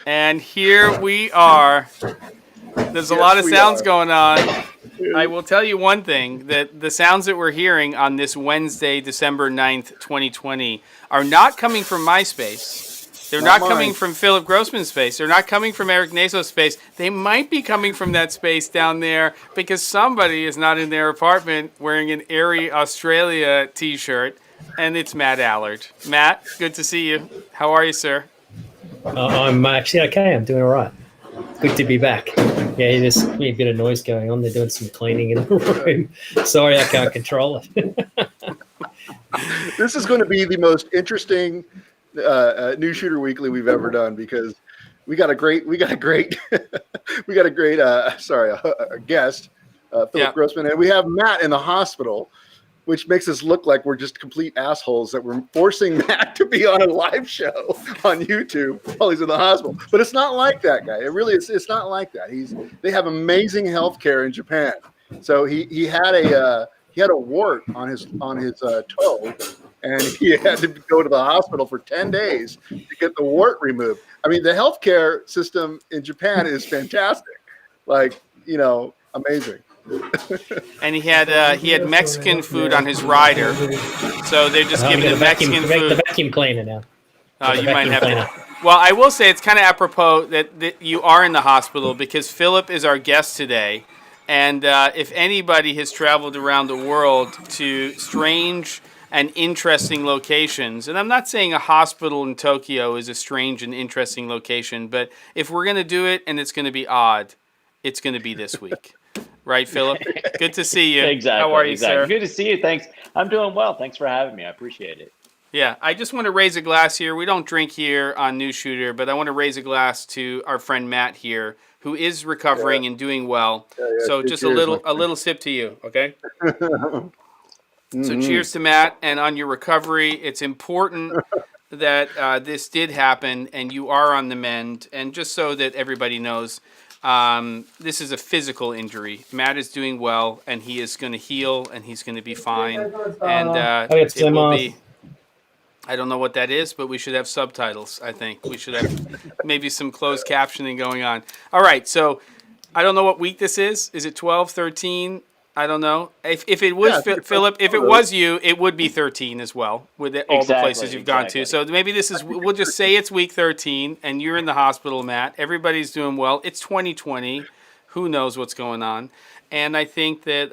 And here we are. There's a lot of sounds going on. I will tell you one thing, that the sounds that we're hearing on this Wednesday, December 9th, 2020, are not coming from my space. They're not coming from Philip Grossman's space. They're not coming from eriknaso's space. They might be coming from that space down there because somebody is not in their apartment wearing an Airy Australia t-shirt, and it's Matt Allard. Matt, good to see you. How are you, sir? I'm actually okay. I'm doing all right. Good to be back. Yeah, there's a bit of noise going on. They're doing some cleaning in the room. Sorry, I can't control it. This is going to be the most interesting Newsshooter Weekly we've ever done, because we got a great guest, Philip Grossman, and we have Matt in the hospital, which makes us look like we're just complete assholes that we're forcing Matt to be on a live show on YouTube while he's in the hospital. But it's not like that, guy. It really is. It's not like that. They have amazing healthcare in Japan. So he had a wart on his toe, and he had to go to the hospital for 10 days to get the wart removed. I mean, the healthcare system in Japan is fantastic. Like, amazing. And he had Mexican food on his rider, so they're just giving him Mexican food. The vacuum cleaner now. You might have to. Well, I will say it's kind of apropos that you are in the hospital, because Philip is our guest today, and if anybody has traveled around the world to strange and interesting locations, and I'm not saying a hospital in Tokyo is a strange and interesting location, but if we're going to do it and it's going to be odd, it's going to be this week. Right, Philip? Good to see you. Exactly. How are you, sir? Good to see you. Thanks. I'm doing well. Thanks for having me. I appreciate it. Yeah, I just want to raise a glass here. We don't drink here on Newsshooter, but I want to raise a glass to our friend Matt here, who is recovering and doing well. So just a little sip to you, okay? So cheers to Matt, and on your recovery. It's important that this did happen and you are on the mend. And just so that everybody knows, this is a physical injury. Matt is doing well, and he is going to heal, and he's going to be fine. And it will be. I don't know what that is, but we should have subtitles. I think we should have maybe some closed captioning going on. All right, so I don't know what week this is. Is it 12, 13? I don't know. If it was Philip, if it was you, it would be 13 as well, with all the places you've gone to. So maybe this is, we'll just say it's week 13, and you're in the hospital, Matt. Everybody's doing well. It's 2020. Who knows what's going on? And I think that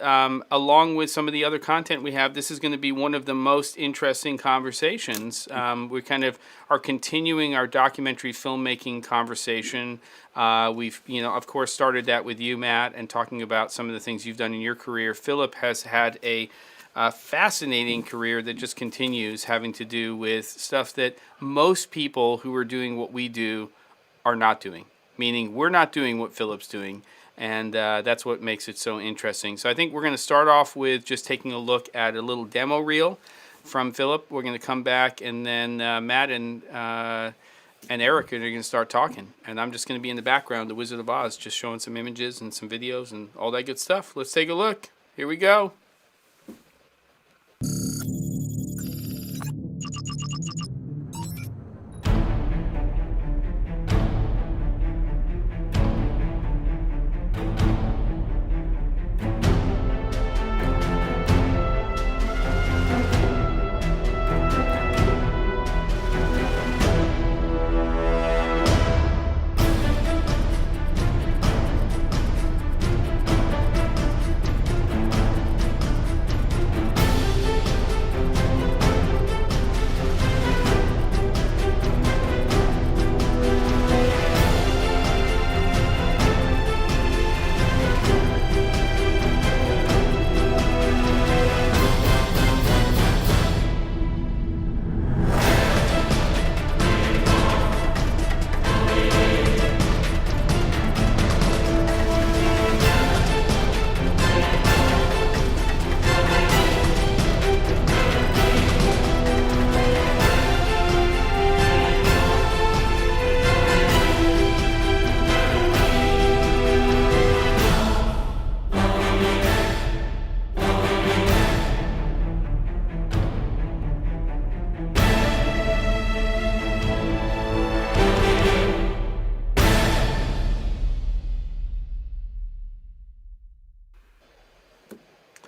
along with some of the other content we have, this is going to be one of the most interesting conversations. We kind of are continuing our documentary filmmaking conversation. We've, of course, started that with you, Matt, and talking about some of the things you've done in your career. Philip has had a fascinating career that just continues, having to do with stuff that most people who are doing what we do are not doing, meaning we're not doing what Philip's doing. And that's what makes it so interesting. So I think we're going to start off with just taking a look at a little demo reel from Philip. We're going to come back, and then Matt and Erik are going to start talking. And I'm just going to be in the background, the Wizard of Oz, just showing some images and some videos and all that good stuff. Let's take a look. Here we go.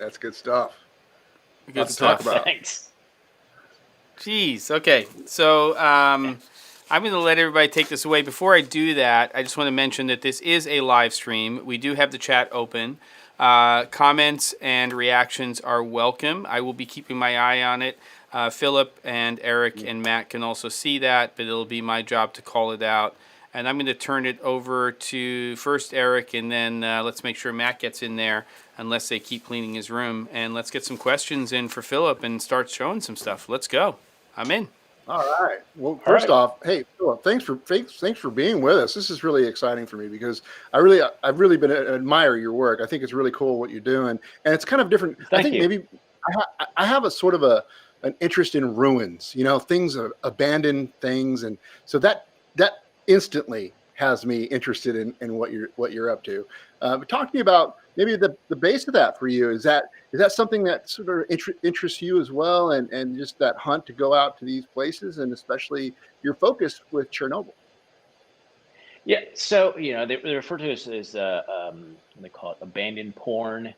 That's good stuff. Good Lots to talk stuff. about. Thanks. Jeez. Okay. So I'm going to let everybody take this away. Before I do that, I just want to mention that this is a live stream. We do have the chat open. Comments and reactions are welcome. I will be keeping my eye on it. Philip and Erik and Matt can also see that, but it'll be my job to call it out. And I'm going to turn it over to first Erik, and then let's make sure Matt gets in there, unless they keep cleaning his room. And let's get some questions in for Philip and start showing some stuff. Let's go. I'm in. All right. Well, All first right. off, hey, Philip, thanks for being with us. This is really exciting for me because I've really been admire your work. I think it's really cool what you're doing, and it's kind of different. I Thank think you. maybe I have a sort of an interest in ruins, things, abandoned things, and so that instantly has me interested in what you're up to. But talk to me about maybe the base of that for you. Is that something that sort of interests you as well, and just that hunt to go out to these places, and especially your focus with Chernobyl? Yeah. So they refer to it as they call it abandoned porn.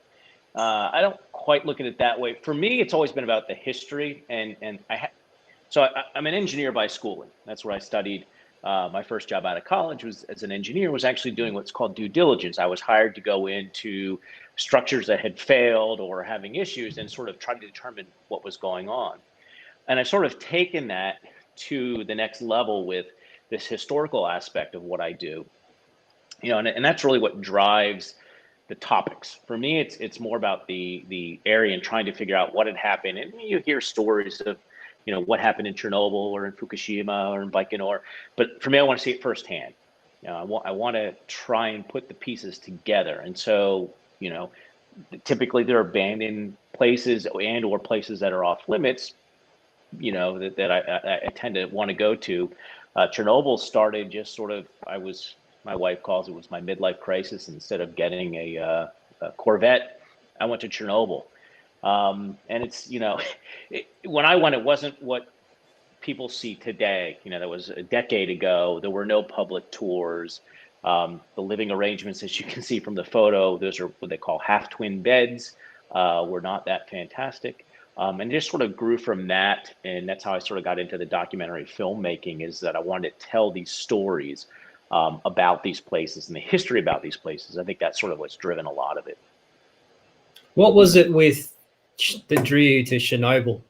I don't quite look at it that way. For me, it's always been about the history, and I'm an engineer by schooling. That's where I studied. My first job out of college was as an engineer, was actually doing what's called due diligence. I was hired to go into structures that had failed or having issues and sort of try to determine what was going on. And I've sort of taken that to the next level with this historical aspect of what I do. And that's really what drives the topics. For me, it's more about the area and trying to figure out what had happened. And you hear stories of, what happened in Chernobyl or in Fukushima or in Baikonur. But for me, I want to see it firsthand. I want to try and put the pieces together. And so, typically there are abandoned places and or places that are off limits, that I tend to want to go to. Chernobyl started just sort of, my wife calls it was my midlife crisis. Instead of getting a Corvette, I went to Chernobyl. And it's, when I went, it wasn't what people see today. That was a decade ago. There were no public tours. The living arrangements, as you can see from the photo, those are what they call half twin beds, were not that fantastic. And just sort of grew from that. And that's how I sort of got into the documentary filmmaking, is that I wanted to tell these stories about these places and the history about these places. I think that's sort of what's driven a lot of it. What was it with that drew you to Chernobyl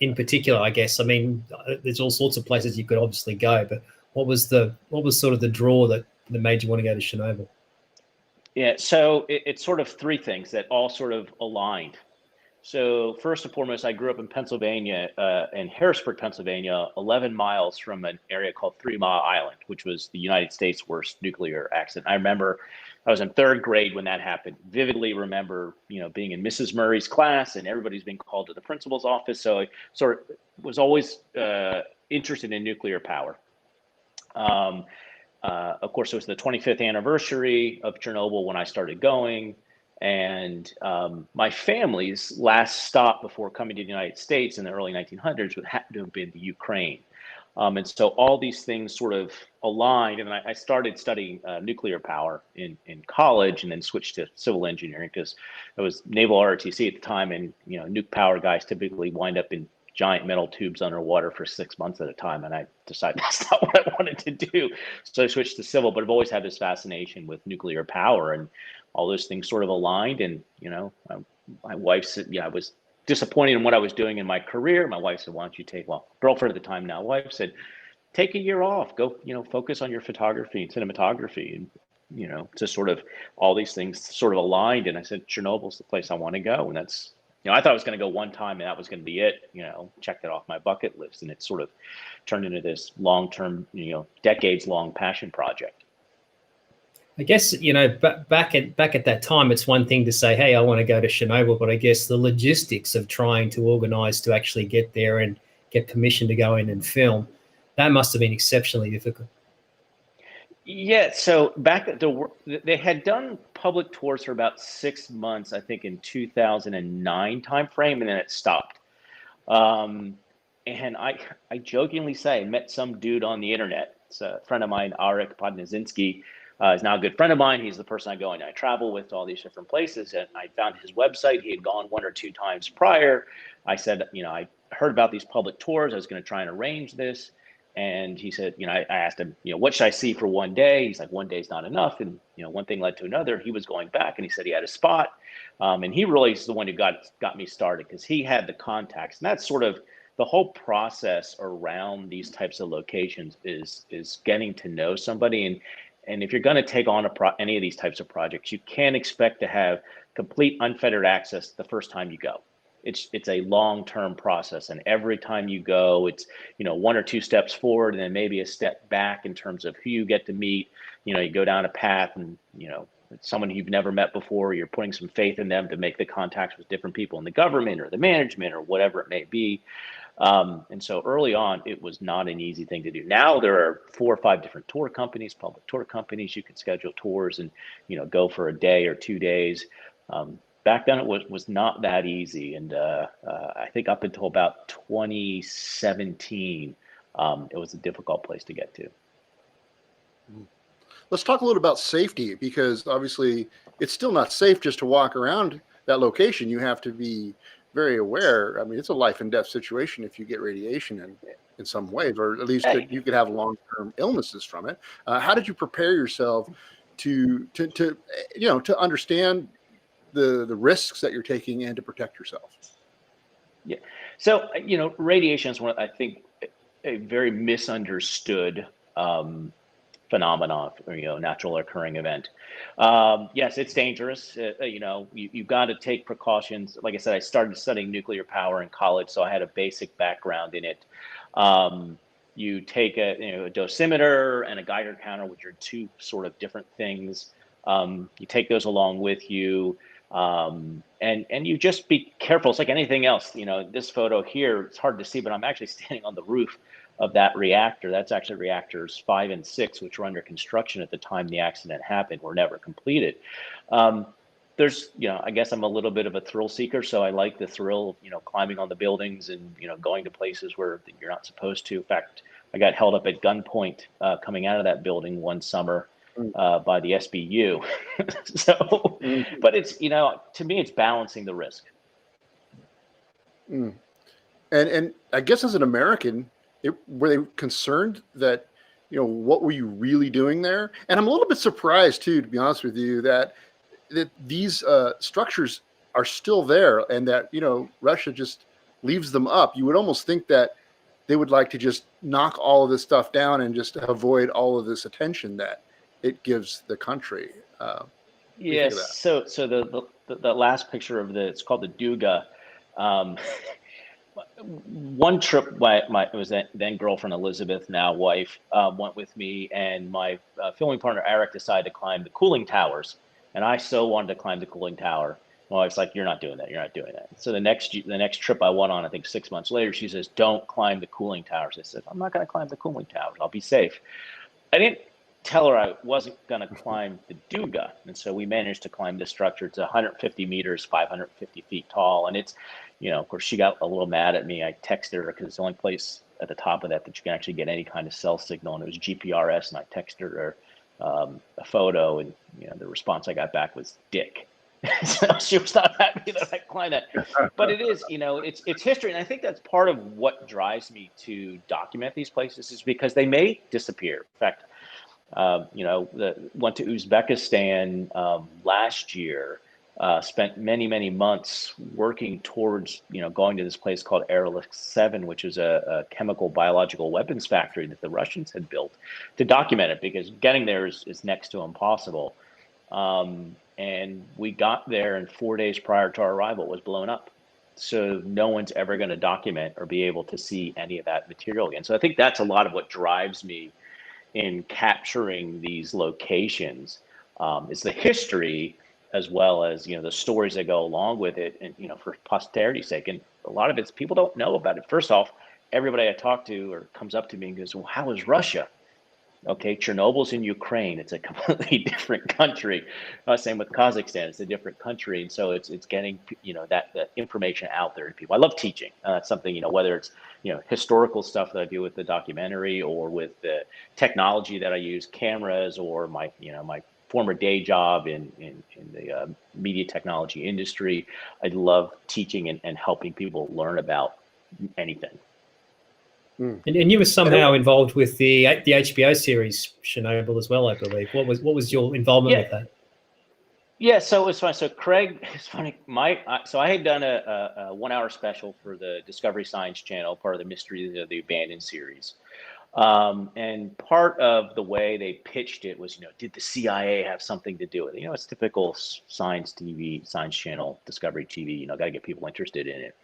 in particular, I guess? I mean, there's all sorts of places you could obviously go, but what was sort of the draw that made you want to go to Chernobyl? Yeah, so it's sort of three things that all sort of aligned. So first and foremost, I grew up in Pennsylvania, in Harrisburg, Pennsylvania, 11 miles from an area called 3 Mile Island, which was the United States' worst nuclear accident. I remember I was in third grade when that happened. Vividly remember, being in Mrs. Murray's class and everybody's being called to the principal's office. So I sort of was always interested in nuclear power. Of course, it was the 25th anniversary of Chernobyl when I started going. And my family's last stop before coming to the United States in the early 1900s would have to have been the Ukraine. And so all these things sort of aligned. And I started studying nuclear power in college, and then switched to civil engineering because I was naval ROTC at the time. And, nuke power guys typically wind up in giant metal tubes underwater for 6 months at a time. And I decided that's not what I wanted to do. So I switched to civil, but I've always had this fascination with nuclear power, and all those things sort of aligned. And, my wife said, I was disappointed in what I was doing in my career. My wife said, why don't you girlfriend at the time now, wife said, take a year off, go, focus on your photography and cinematography. And, just sort of all these things sort of aligned. And I said, Chernobyl's the place I want to go. And that's, I thought I was going to go one time and that was going to be it, check that off my bucket list. And it sort of turned into this long-term, decades long passion project. I guess, back at that time, it's one thing to say, hey, I want to go to Chernobyl, but I guess the logistics of trying to organize to actually get there and get permission to go in and film, that must have been exceptionally difficult. Yeah, so back at they had done public tours for about 6 months, I think in 2009 timeframe, and then it stopped. And I jokingly say, I met some dude on the internet. It's a friend of mine, Erik, He's now a good friend of mine. He's the person I go and I travel with to all these different places. And I found his website. He had gone 1 or 2 times prior. I said, I heard about these public tours. I was going to try and arrange this. And he said, I asked him, what should I see for one day? He's like, one day's not enough. And, one thing led to another. He was going back and he said he had a spot. And he really is the one who got me started because he had the contacts. And that's sort of the whole process around these types of locations is getting to know somebody. And if you're going to take on any of these types of projects, you can't expect to have complete unfettered access the first time you go. It's a long-term process, and every time you go, it's 1 or 2 steps forward, and then maybe a step back in terms of who you get to meet. You go down a path, and someone you've never met before. You're putting some faith in them to make the contacts with different people in the government or the management or whatever it may be. And so early on, it was not an easy thing to do. Now there are 4 or 5 different tour companies, public tour companies. You can schedule tours and go for a day or 2 days. Back then it was not that easy, and I think up until about 2017, it was a difficult place to get to. Let's talk a little about safety, because obviously it's still not safe just to walk around that location. You have to be very aware. I mean, it's a life and death situation if you get radiation in some ways, or at least you could have long-term illnesses from it. How did you prepare yourself to understand the risks that you're taking and to protect yourself? Yeah. So, radiation is I think, a very misunderstood phenomenon, natural occurring event. Yes, it's dangerous. You've got to take precautions. Like I said, I started studying nuclear power in college, so I had a basic background in it. You take a dosimeter and a Geiger counter, which are 2 sort of different things. You take those along with you. And you just be careful. It's like anything else. This photo here, it's hard to see, but I'm actually standing on the roof of that reactor. That's actually reactors 5 and 6, which were under construction at the time the accident happened, were never completed. There's, I guess I'm a little bit of a thrill seeker, so I like the thrill of, climbing on the buildings and, going to places where you're not supposed to. In fact, I got held up at gunpoint coming out of that building one summer by the SBU. So, but it's, to me, it's balancing the risk. And I guess as an American, were they concerned that, what were you really doing there? And I'm a little bit surprised too, to be honest with you, that these structures are still there and that, Russia just leaves them up. You would almost think that they would like to just knock all of this stuff down and just avoid all of this attention that it gives the country. Yes. So the last picture of it's called the Duga. One trip, it was then girlfriend Elizabeth, now wife, went with me, and my filming partner Erik decided to climb the cooling towers, and I so wanted to climb the cooling tower. My wife's like, "You're not doing that. You're not doing that." So the next trip I went on, I think 6 months later, she says, "Don't climb the cooling towers." I said, "I'm not going to climb the cooling towers. I'll be safe." I didn't tell her I wasn't going to climb the Duga, and so we managed to climb this structure. It's 150 meters, 550 feet tall, and it's, of course, she got a little mad at me. I texted her because it's the only place at the top of that you can actually get any kind of cell signal, and it was GPRS, and I texted her a photo, and the response I got back was "dick." So she was not happy that I climbed that, but it is, it's history, and I think that's part of what drives me to document these places, is because they may disappear. In fact, went to Uzbekistan last year. Spent many months working towards, going to this place called Erlik 7, which is a chemical biological weapons factory that the Russians had built, to document it, because getting there is next to impossible. And we got there, and 4 days prior to our arrival, it was blown up. So no one's ever going to document or be able to see any of that material again. So I think that's a lot of what drives me in capturing these locations, is the history, as well as, the stories that go along with it, and, for posterity's sake. And a lot of it's, people don't know about it. First off, everybody I talk to or comes up to me and goes, "Well, how is Russia?" Okay, Chernobyl's in Ukraine. It's a completely different country. Same with Kazakhstan. It's a different country, and so it's getting that information out there to people. I love teaching. That's something, whether it's historical stuff that I do with the documentary, or with the technology that I use, cameras, or my former day job in the media technology industry. I love teaching and helping people learn about anything. And you were somehow involved with the HBO series Chernobyl as well, I believe. What was your involvement with that? Yeah, so it was fun. So Craig, it's funny. So I had done a 1 hour special for the Discovery Science Channel, part of the Mystery of the Abandoned series. And part of the way they pitched it was, did the CIA have something to do with it? It's typical science TV, science channel, Discovery TV. Got to get people interested in it.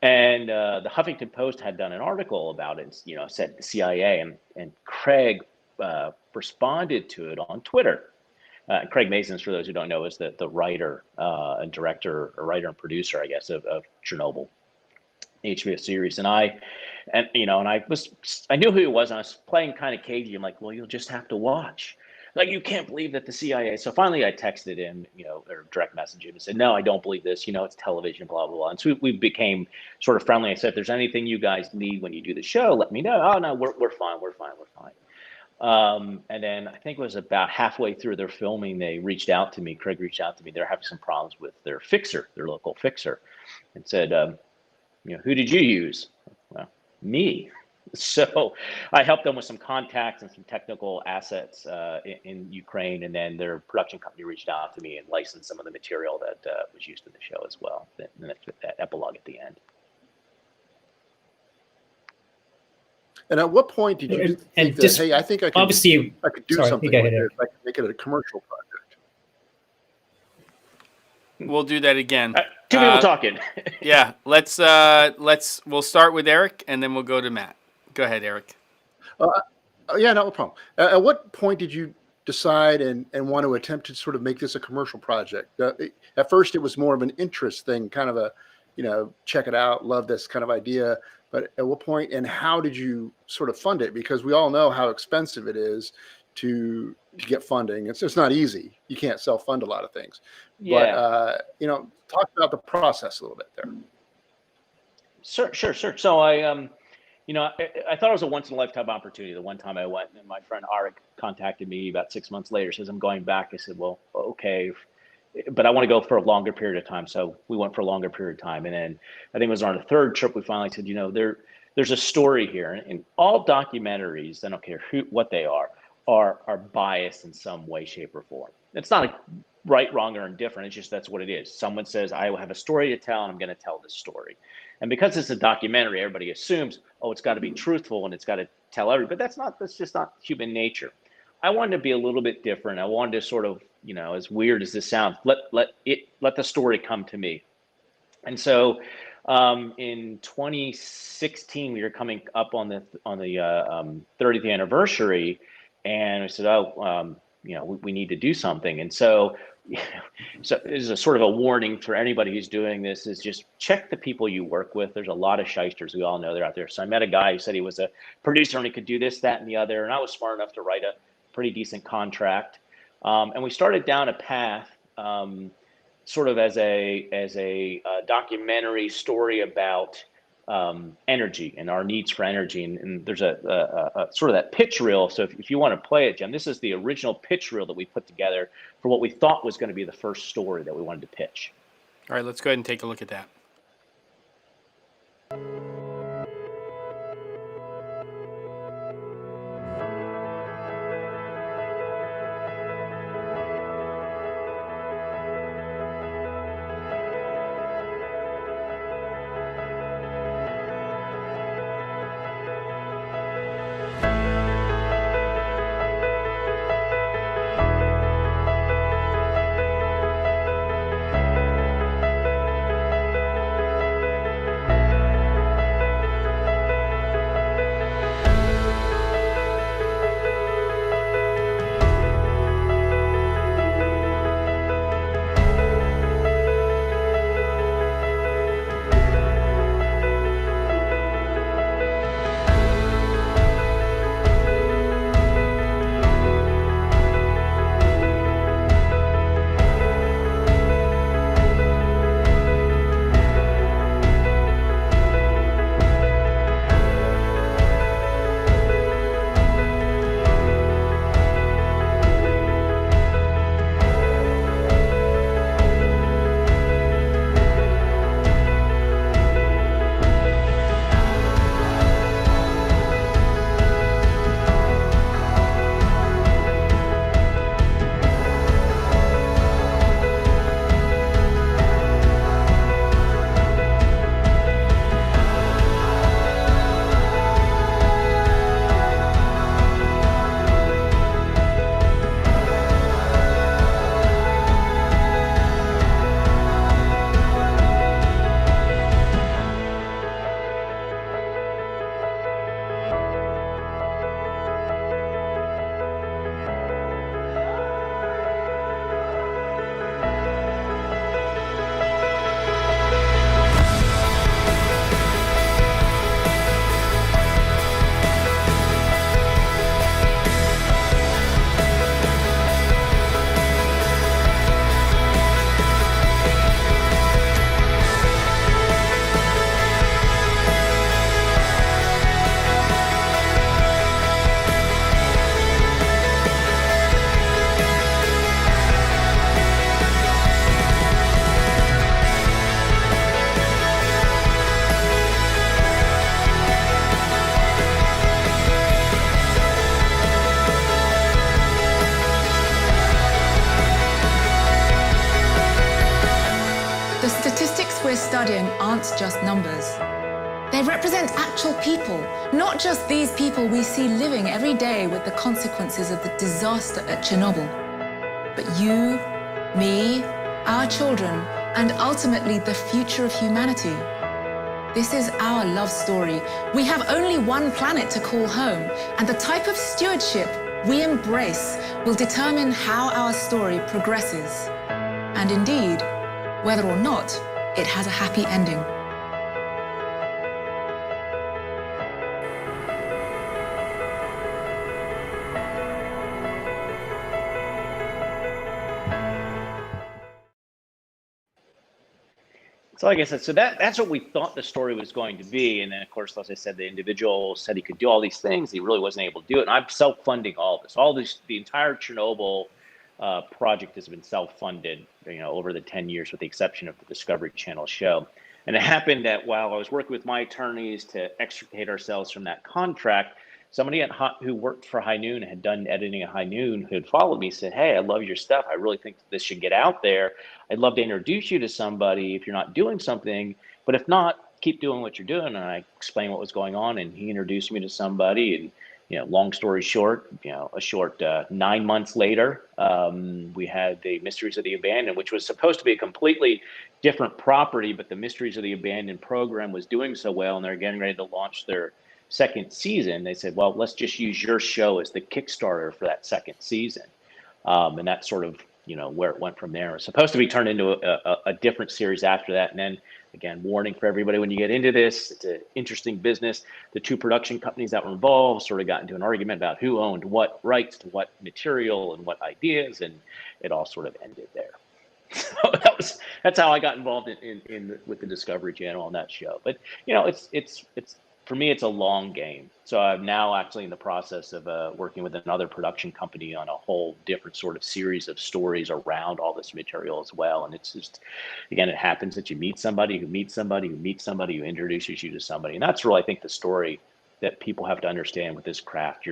And the Huffington Post had done an article about it, said the CIA, and Craig responded to it on Twitter. Craig Mazins, for those who don't know, is the writer and director, or writer and producer, I guess, of Chernobyl, HBO series. And I knew who he was, and I was playing kind of cagey. I'm like, well, you'll just have to watch. Like, you can't believe that the CIA. So finally I texted him, or direct messaged him and said, no, I don't believe this. It's television, blah, blah, blah. And so we became sort of friendly. I said, if there's anything you guys need when you do the show, let me know. Oh, no, we're fine. We're fine. And then I think it was about halfway through their filming, Craig reached out to me. They're having some problems with their local fixer, and said, who did you use? Well, me. So I helped them with some contacts and some technical assets in Ukraine, and then their production company reached out to me and licensed some of the material that was used in the show as well. And that's that epilogue at the end. And at what point did you think that, hey, I think I could do something with this. I could make it a commercial project. We'll do that again. Two people talking. Yeah, we'll start with Erik, and then we'll go to Matt. Go ahead, Erik. Yeah, no problem. At what point did you decide and want to attempt to sort of make this a commercial project? At first, it was more of an interest thing, kind of a, check it out, love this kind of idea. But at what point and how did you sort of fund it? Because we all know how expensive it is to get funding. It's just not easy. You can't self-fund a lot of things. Yeah. But, talk about the process a little bit there. Sure. So I thought it was a once in a lifetime opportunity. The one time I went, and my friend Erik contacted me about 6 months later, says, I'm going back. I said, well, okay, but I want to go for a longer period of time. So we went for a longer period of time. And then I think it was on the third trip, we finally said, there's a story here. And all documentaries, I don't care what they are biased in some way, shape, or form. It's not a right, wrong, or indifferent. It's just that's what it is. Someone says, I have a story to tell, and I'm going to tell this story. And because it's a documentary, everybody assumes, it's got to be truthful and it's got to tell everybody. But that's just not human nature. I wanted to be a little bit different. I wanted to sort of, as weird as this sounds, let the story come to me. And so in 2016, we were coming up on the 30th anniversary, and I said, we need to do something. And so this is a sort of a warning for anybody who's doing this, is just check the people you work with. There's a lot of shysters. We all know they're out there. So I met a guy who said he was a producer and he could do this, that, and the other. And I was smart enough to write a pretty decent contract. And we started down a path, sort of as a documentary story about energy and our needs for energy. And there's a sort of that pitch reel. So if you want to play it, Jem, this is the original pitch reel that we put together for what we thought was going to be the first story that we wanted to pitch. All right, let's go ahead and take a look at that. statistics we're studying aren't just numbers. They represent actual people, not just these people we see living every day with the consequences of the disaster at Chernobyl. But you, me, our children, and ultimately the future of humanity. This is our love story. We have only one planet to call home, and the type of stewardship we embrace will determine how our story progresses. And indeed, whether or not it has a happy ending. So like I said, so that's what we thought the story was going to be. And then of course, as I said, the individual said he could do all these things. He really wasn't able to do it. And I'm self-funding all this. The entire Chernobyl project has been self-funded, over the 10 years, with the exception of the Discovery Channel show. And it happened that while I was working with my attorneys to extricate ourselves from that contract, somebody who worked for High Noon, had done editing at High Noon, who had followed me, said, "Hey, I love your stuff. I really think this should get out there. I'd love to introduce you to somebody if you're not doing something, but if not, keep doing what you're doing." And I explained what was going on, and he introduced me to somebody. And long story short, a short 9 months later, we had the Mysteries of the Abandoned, which was supposed to be a completely different property, but the Mysteries of the Abandoned program was doing so well, and they're getting ready to launch their second season. They said, well, let's just use your show as the Kickstarter for that second season. And that's sort of, where it went from there. It was supposed to be turned into a different series after that. And then again, warning for everybody, when you get into this, it's an interesting business. The two production companies that were involved sort of got into an argument about who owned what rights to what material and what ideas, and it all sort of ended there. So that's how I got involved with the Discovery Channel on that show. But it's for me, it's a long game. So I'm now actually in the process of working with another production company on a whole different sort of series of stories around all this material as well. And it's just, again, it happens that you meet somebody who meets somebody who meets somebody who introduces you to somebody. And that's really, I think, the story that people have to understand with this craft.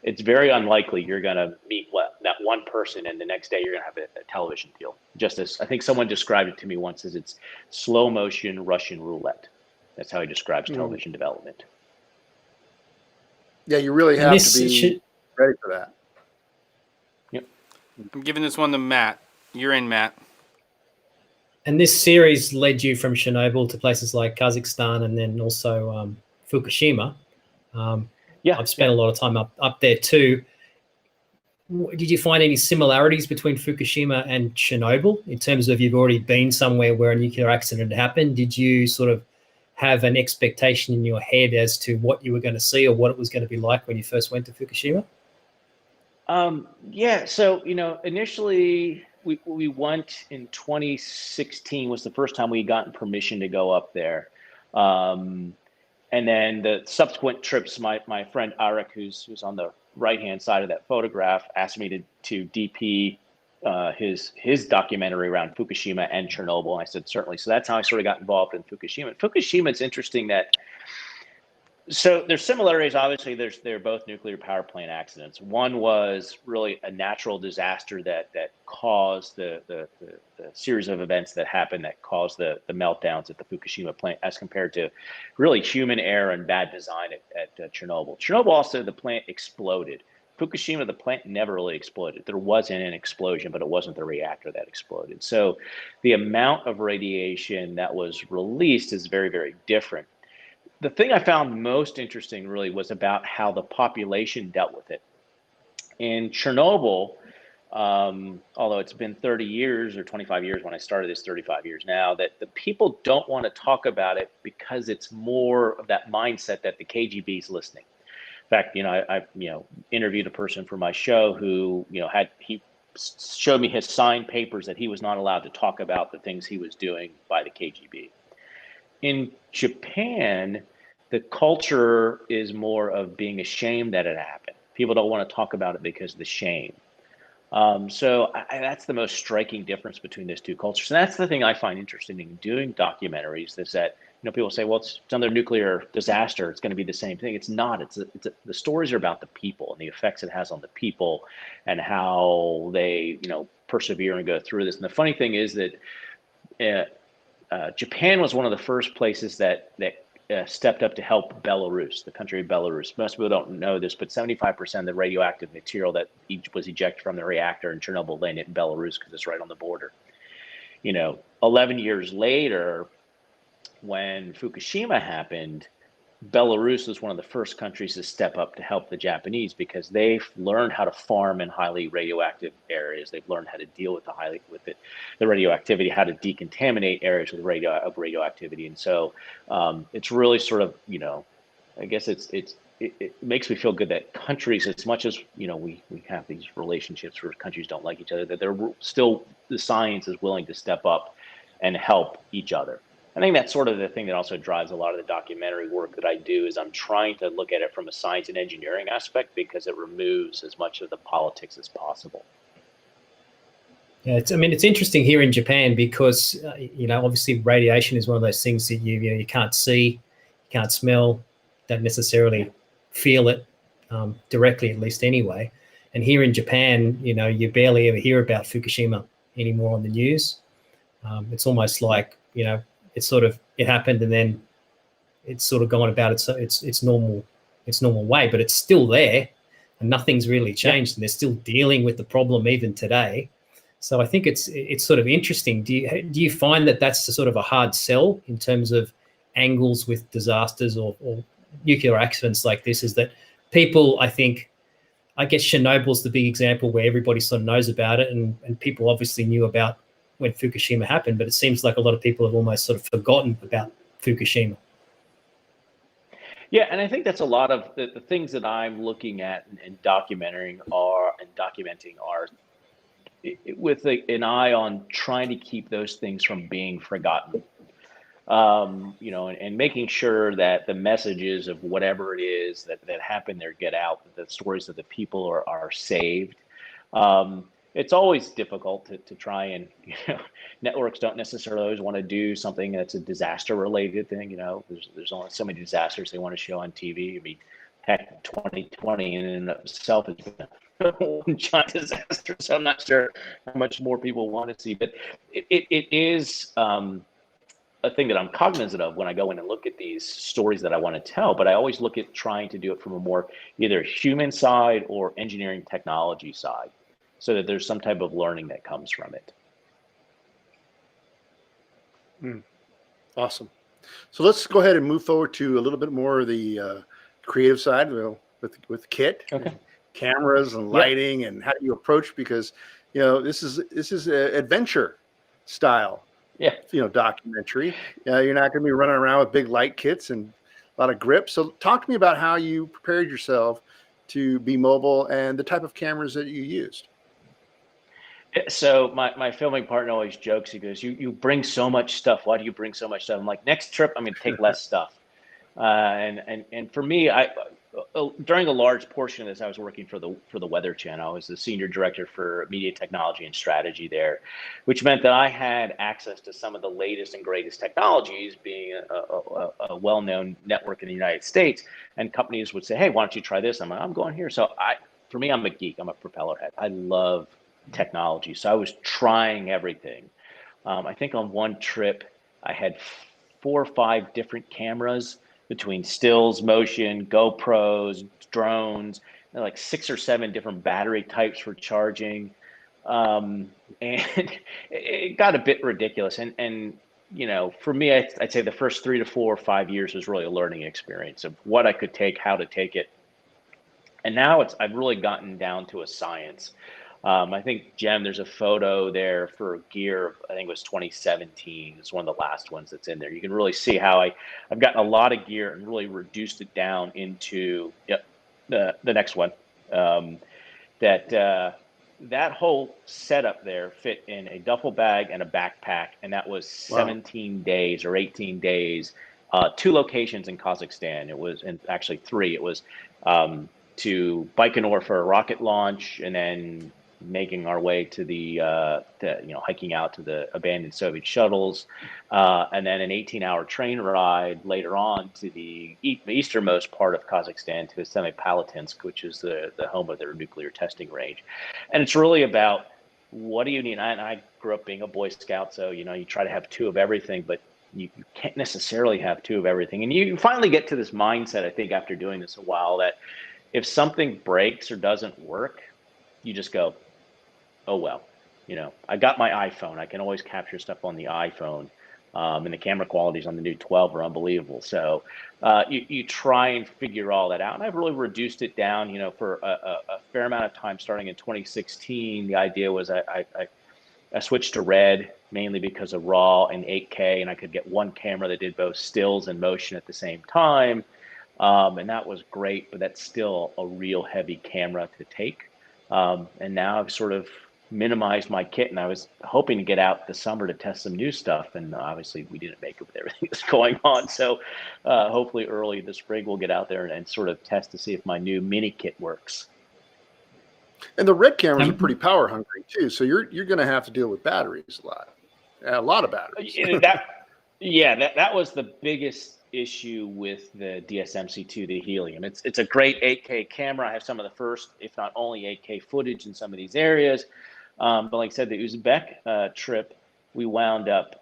It's very unlikely you're going to meet that one person and the next day you're going to have a television deal. Just as I think someone described it to me once as it's slow motion Russian roulette. That's how he describes television development. Yeah, you really have to be ready for that. Yep. I'm giving this one to Matt. You're in, Matt. And this series led you from Chernobyl to places like Kazakhstan and then also Fukushima. I've spent a lot of time up there too. Did you find any similarities between Fukushima and Chernobyl in terms of you've already been somewhere where a nuclear accident happened? Did you sort of have an expectation in your head as to what you were going to see or what it was going to be like when you first went to Fukushima? So, initially we went in 2016 was the first time we gotten permission to go up there. And then the subsequent trips, my friend Erik, who's on the right-hand side of that photograph, asked me to DP his documentary around Fukushima and Chernobyl. And I said, certainly. So that's how I sort of got involved in Fukushima. Fukushima, it's interesting that, so there's similarities. Obviously, they're both nuclear power plant accidents. One was really a natural disaster that caused the series of events that happened that caused the meltdowns at the Fukushima plant, as compared to really human error and bad design at Chernobyl. Chernobyl also, the plant exploded. Fukushima, the plant never really exploded. There wasn't an explosion, but it wasn't the reactor that exploded. So the amount of radiation that was released is very, very different. The thing I found most interesting really was about how the population dealt with it. In Chernobyl, although it's been 30 years or 25 years when I started this, 35 years now, that the people don't want to talk about it because it's more of that mindset that the KGB is listening. In fact, I interviewed a person for my show who, he showed me his signed papers that he was not allowed to talk about the things he was doing by the KGB. In Japan, the culture is more of being ashamed that it happened. People don't want to talk about it because of the shame. So that's the most striking difference between those two cultures. And that's the thing I find interesting in doing documentaries, is that people say, well, it's another nuclear disaster, it's going to be the same thing. It's not. The stories are about the people and the effects it has on the people and how they persevere and go through this. And the funny thing is that Japan was one of the first places that stepped up to help Belarus, the country of Belarus. Most people don't know this, but 75% of the radioactive material that was ejected from the reactor in Chernobyl landed in Belarus because it's right on the border. 11 years later, when Fukushima happened, Belarus was one of the first countries to step up to help the Japanese because they've learned how to farm in highly radioactive areas. They've learned how to deal with the radioactivity, how to decontaminate areas with radioactivity. And so it's really sort of, I guess it makes me feel good that countries, as much as, we have these relationships where countries don't like each other, that they're still, the science is willing to step up and help each other. I think that's sort of the thing that also drives a lot of the documentary work that I do is I'm trying to look at it from a science and engineering aspect because it removes as much of the politics as possible. Yeah, it's interesting here in Japan because, obviously radiation is one of those things that you can't see, you can't smell, don't necessarily feel it directly, at least anyway. And here in Japan, you barely ever hear about Fukushima anymore on the news. It's almost like, it happened and then it's sort of gone about its normal way, but it's still there and nothing's really changed, and they're still dealing with the problem even today. So I think it's sort of interesting. Do you find that that's sort of a hard sell in terms of angles with disasters or nuclear accidents like this? Is that people, I guess Chernobyl's the big example where everybody sort of knows about it, and people obviously knew about when Fukushima happened, but it seems like a lot of people have almost sort of forgotten about Fukushima. Yeah, and I think that's a lot of the things that I'm looking at and documenting are with an eye on trying to keep those things from being forgotten. And making sure that the messages of whatever it is that happened there get out, that the stories of the people are saved. It's always difficult to try and, networks don't necessarily always want to do something that's a disaster related thing. There's only so many disasters they want to show on TV. I mean, heck, 2020 in and of itself has been one giant disaster. So I'm not sure how much more people want to see, but it is a thing that I'm cognizant of when I go in and look at these stories that I want to tell, but I always look at trying to do it from a more either human side or engineering technology side, so that there's some type of learning that comes from it. Awesome. So let's go ahead and move forward to a little bit more of the creative side with kit, cameras and lighting, and how do you approach, because this is an adventure style documentary. You're not going to be running around with big light kits and a lot of grip. So talk to me about how you prepared yourself to be mobile and the type of cameras that you used. So my filming partner always jokes. He goes, "You bring so much stuff. Why do you bring so much stuff?" I'm like, next trip I'm going to take less stuff. And for me, during a large portion of this, I was working for the Weather Channel. I was the senior director for media technology and strategy there, which meant that I had access to some of the latest and greatest technologies, being a well-known network in the United States. And companies would say, "Hey, why don't you try this?" I'm like, "I'm going here." So for me, I'm a geek. I'm a propeller head. I love technology. So I was trying everything. I think on one trip, I had 4 or 5 different cameras, between stills, motion, GoPros, drones, and like 6 or 7 different battery types for charging. And it got a bit ridiculous. And for me, I'd say the first 3 to 4 or 5 years was really a learning experience of what I could take, how to take it. And now I've really gotten down to a science. I think, Jem, there's a photo there for gear. I think it was 2017. It's one of the last ones that's in there. You can really see how I've gotten a lot of gear and really reduced it down into the next one. That whole setup there fit in a duffel bag and a backpack, and that was 17 days or 18 days. 2 locations in Kazakhstan. It was, and actually 3. It was to Baikonur for a rocket launch, and then making our way to hiking out to the abandoned Soviet shuttles, and then an 18-hour train ride later on to the easternmost part of Kazakhstan, to Semipalatinsk, which is the home of their nuclear testing range. And it's really about what do you need? And I grew up being a Boy Scout, so you know, you try to have two of everything, but you can't necessarily have two of everything. And you finally get to this mindset, I think, after doing this a while, that if something breaks or doesn't work, you just go, oh well. You know, I got my iPhone. I can always capture stuff on the iPhone. And the camera qualities on the new 12 are unbelievable. So you try and figure all that out. And I've really reduced it down, you know, for a fair amount of time. Starting in 2016, the idea was I switched to RED mainly because of RAW and 8K, and I could get one camera that did both stills and motion at the same time. And that was great, but that's still a real heavy camera to take. And now I've sort of minimized my kit, and I was hoping to get out this summer to test some new stuff, and obviously we didn't make it with everything that's going on. So hopefully early this spring we'll get out there and sort of test to see if my new mini kit works. And the RED cameras are pretty power hungry too, so you're going to have to deal with batteries a lot of batteries. That was the biggest issue with the DSMC2, the helium. It's a great 8K camera. I have some of the first, if not only 8K footage in some of these areas. But like I said, the Uzbek trip, we wound up,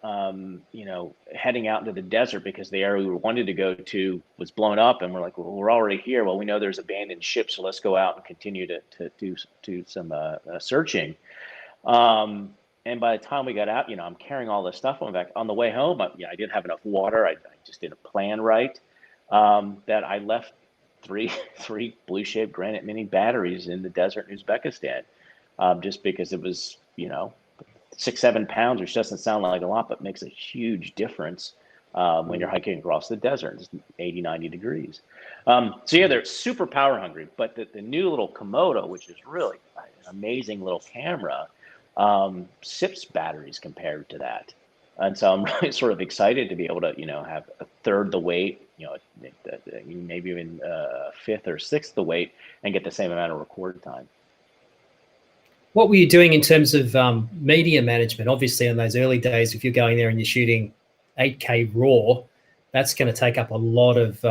heading out into the desert because the area we wanted to go to was blown up, and we're like, well, we're already here. Well, we know there's abandoned ships, so let's go out and continue to do some searching. And by the time we got out, you know, I'm carrying all this stuff on the way home. I didn't have enough water. I just didn't plan right. That I left three blue shaped granite mini batteries in the desert in Uzbekistan, just because it was, 6-7 pounds, which doesn't sound like a lot, but makes a huge difference when you're hiking across the desert. It's 80-90 degrees. They're super power hungry. But the new little Komodo, which is really an amazing little camera, sips batteries compared to that. And so I'm really sort of excited to be able to, have a third the weight, maybe even a fifth or sixth the weight, and get the same amount of record time. What were you doing in terms of media management? Obviously, in those early days, if you're going there and you're shooting 8K RAW, that's going to take up a lot of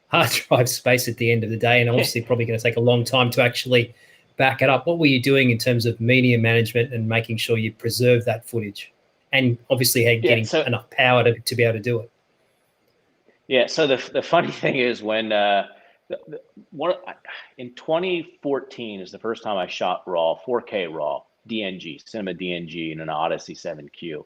hard drive space at the end of the day, and obviously probably going to take a long time to actually back it up. What were you doing in terms of media management and making sure you preserve that footage, and obviously getting enough power to be able to do it? Yeah. So the funny thing is when in 2014 is the first time I shot RAW, 4K RAW, DNG, Cinema DNG, in an Odyssey 7Q.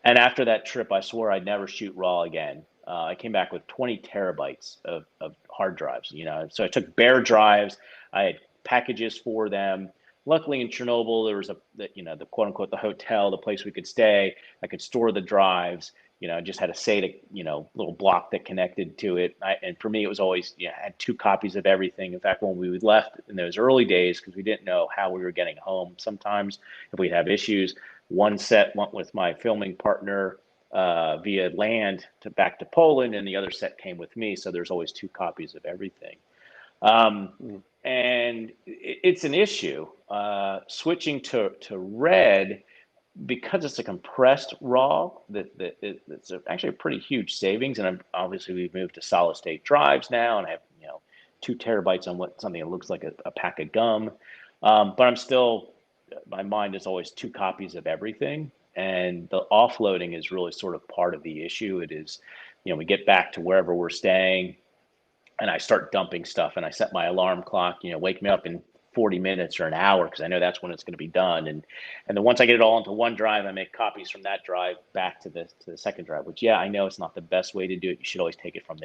And after that trip, I swore I'd never shoot RAW again. I came back with 20 terabytes of hard drives. So I took bare drives. I had packages for them. Luckily in Chernobyl, there was the quote unquote, the hotel, the place we could stay. I could store the drives. I just had a SATA, little block that connected to it. And for me, it was always, I had 2 copies of everything. In fact, when we left in those early days, because we didn't know how we were getting home, sometimes if we'd have issues, one set went with my filming partner via land back to Poland, and the other set came with me. So there's always 2 copies of everything. And it's an issue. Switching to RED, because it's a compressed RAW, it's actually a pretty huge savings. And obviously we've moved to solid state drives now, and I have 2 terabytes on something that looks like a pack of gum. But I'm still, my mind is always 2 copies of everything, and the offloading is really sort of part of the issue. It is, we get back to wherever we're staying, and I start dumping stuff, and I set my alarm clock, wake me up in 40 minutes or an hour, because I know that's when it's going to be done. And then once I get it all into one drive, I make copies from that drive back to the second drive, which, I know it's not the best way to do it. You should always take it from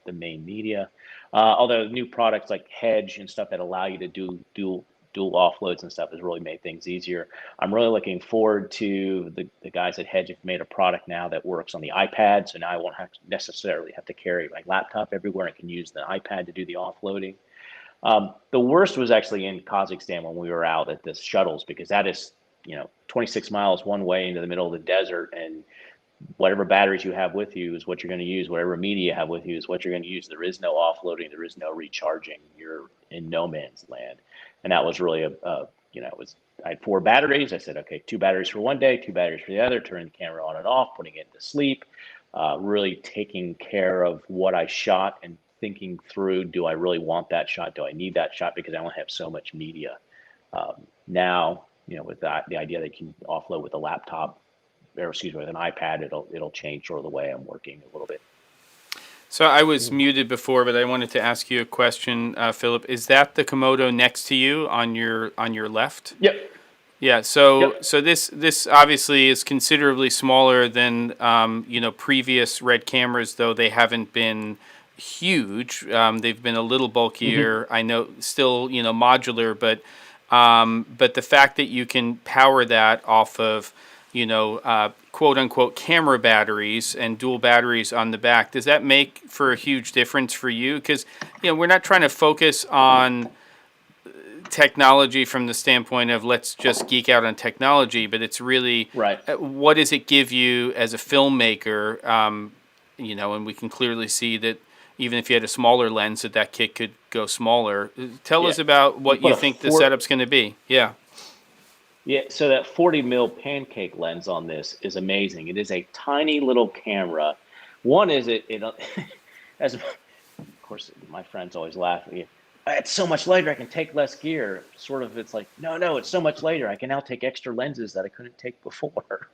the main media. Although new products like Hedge and stuff that allow you to do dual offloads and stuff has really made things easier. I'm really looking forward to the guys at Hedge have made a product now that works on the iPad, so now I won't necessarily have to carry my laptop everywhere. I can use the iPad to do the offloading. The worst was actually in Kazakhstan when we were out at the shuttles, because that is, 26 miles one way into the middle of the desert, and whatever batteries you have with you is what you're going to use. Whatever media you have with you is what you're going to use. There is no offloading. There is no recharging. You're in no man's land. And that was really I had 4 batteries. I said, okay, 2 batteries for one day, 2 batteries for the other, turning the camera on and off, putting it to sleep, really taking care of what I shot and thinking through, do I really want that shot? Do I need that shot? Because I only have so much media. Now with the idea that you can offload with a laptop, or excuse me, with an iPad, it'll change sort of the way I'm working a little bit. So I was muted before, but I wanted to ask you a question, Philip. Is that the Komodo next to you on your left? Yep. Yeah. So Yep. so this obviously is considerably smaller than previous Red cameras, though they haven't been huge. They've been a little bulkier. I know, still modular, but the fact that you can power that off of quote unquote camera batteries and dual batteries on the back, does that make for a huge difference for you? Because we're not trying to focus on technology from the standpoint of let's just geek out on technology, but it's really Right. What does it give you as a filmmaker? And we can clearly see that even if you had a smaller lens, that kit could go smaller. Tell us about what you think the setup's going to be. Yeah. Yeah, so that 40 mil pancake lens on this is amazing. It is a tiny little camera. One is it as of course my friends always laugh at me. It's so much lighter, I can take less gear. Sort of, it's like, no, it's so much lighter. I can now take extra lenses that I couldn't take before.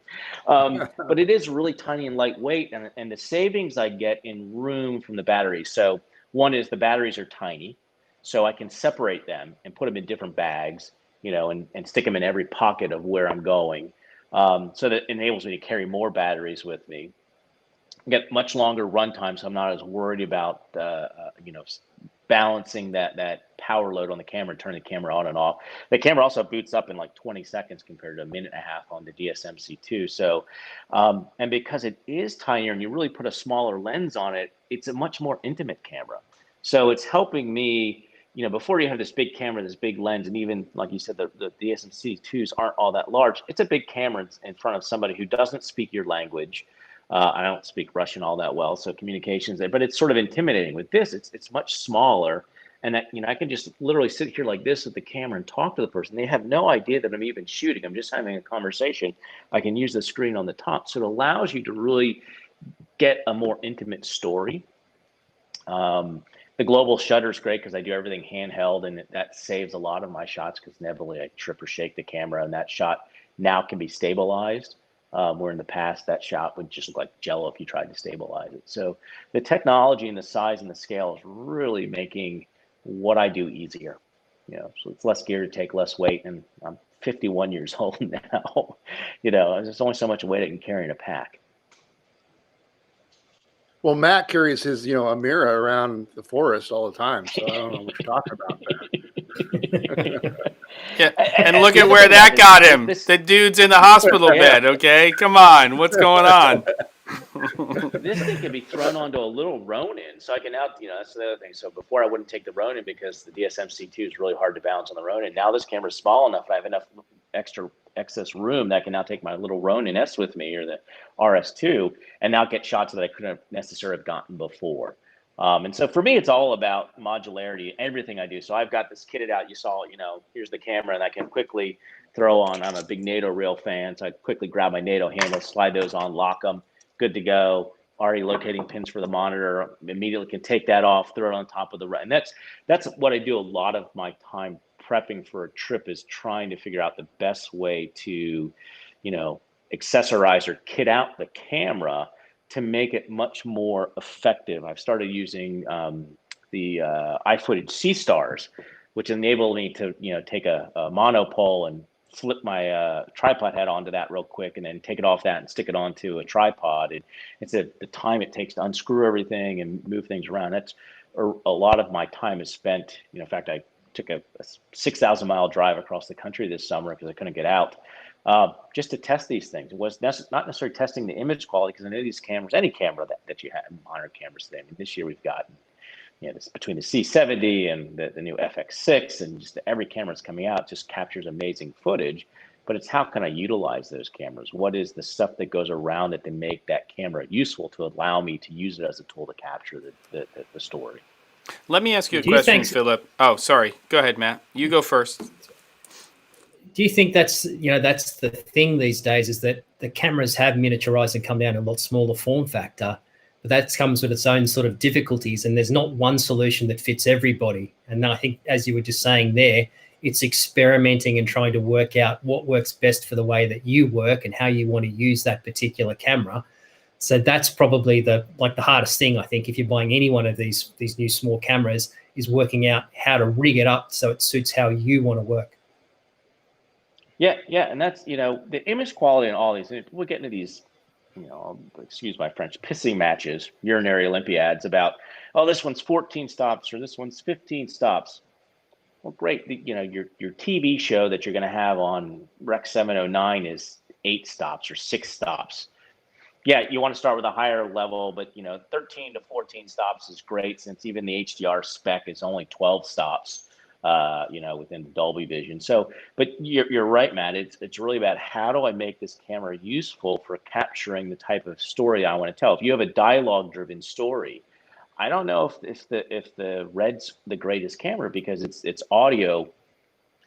But it is really tiny and lightweight, and the savings I get in room from the batteries. So one is the batteries are tiny, so I can separate them and put them in different bags, and stick them in every pocket of where I'm going. So that enables me to carry more batteries with me. Get much longer runtime, so I'm not as worried about balancing that power load on the camera, turning the camera on and off. The camera also boots up in like 20 seconds compared to a minute and a half on the DSM-C2. So, and because it is tinier and you really put a smaller lens on it, it's a much more intimate camera. So it's helping me. Before you have this big camera, this big lens, and even like you said, the DSM-C2s aren't all that large. It's a big camera in front of somebody who doesn't speak your language. I don't speak Russian all that well, so communications there, but it's sort of intimidating. With this, it's much smaller, and I can just literally sit here like this with the camera and talk to the person. They have no idea that I'm even shooting. I'm just having a conversation. I can use the screen on the top, so it allows you to really get a more intimate story. The global shutter is great because I do everything handheld, and that saves a lot of my shots because inevitably I trip or shake the camera, and that shot now can be stabilized. Where in the past that shot would just look like jello if you tried to stabilize it. So the technology and the size and the scale is really making what I do easier. So it's less gear to take, less weight, and I'm 51 years old now. There's only so much weight I can carry in a pack. Well, Matt carries his, Amira around the forest all the time, so I don't know what you're talking about there. Yeah, and look at where that got him. The dude's in the hospital bed, okay? Come on, what's going on? This thing can be thrown onto a little Ronin, so I can now, that's the other thing. So before I wouldn't take the Ronin because the DSM-C2 is really hard to balance on the Ronin. Now this camera is small enough, and I have enough excess room that I can now take my little Ronin S with me, or the RS2, and now get shots that I couldn't necessarily have gotten before. And so for me, it's all about modularity, everything I do. So I've got this kitted out. You saw, here's the camera, and I can quickly throw on. I'm a big NATO reel fan, so I quickly grab my NATO handles, slide those on, lock them, good to go. Already locating pins for the monitor. Immediately can take that off, throw it on top of the. And that's what I do a lot of my time prepping for a trip, is trying to figure out the best way to, accessorize or kit out the camera to make it much more effective. I've started using the iFootage C-Stars, which enable me to take a monopole and flip my tripod head onto that real quick, and then take it off that and stick it onto a tripod. It's the time it takes to unscrew everything and move things around. That's a lot of my time is spent. In fact, I took a 6,000 mile drive across the country this summer because I couldn't get out. Just to test these things. It was not necessarily testing the image quality, because I know these cameras, any camera that you have, modern cameras today. I mean, this year we've got, this between the C70 and the new FX6, and just every camera that's coming out just captures amazing footage. But it's how can I utilize those cameras? What is the stuff that goes around it to make that camera useful, to allow me to use it as a tool to capture the story? Let me ask you a question, Philip. Oh, sorry. Go ahead, Matt. You go first. Do you think that's the thing these days, is that the cameras have miniaturized and come down to a lot smaller form factor, but that comes with its own sort of difficulties, and there's not one solution that fits everybody. And I think, as you were just saying there, it's experimenting and trying to work out what works best for the way that you work and how you want to use that particular camera. So that's probably the hardest thing, I think, if you're buying any one of these new small cameras, is working out how to rig it up so it suits how you want to work. Yeah, and that's, the image quality in all these, and we'll get into these, excuse my French, pissing matches, urinary Olympiads about, oh, this one's 14 stops or this one's 15 stops. Well, great. Your TV show that you're going to have on Rec 709 is 8 stops or 6 stops. Yeah, you want to start with a higher level, but 13 to 14 stops is great, since even the HDR spec is only 12 stops. Within the Dolby Vision. So, but you're right, Matt. It's really about, how do I make this camera useful for capturing the type of story I want to tell. If you have a dialogue-driven story, I don't know if the Red's the greatest camera, because its audio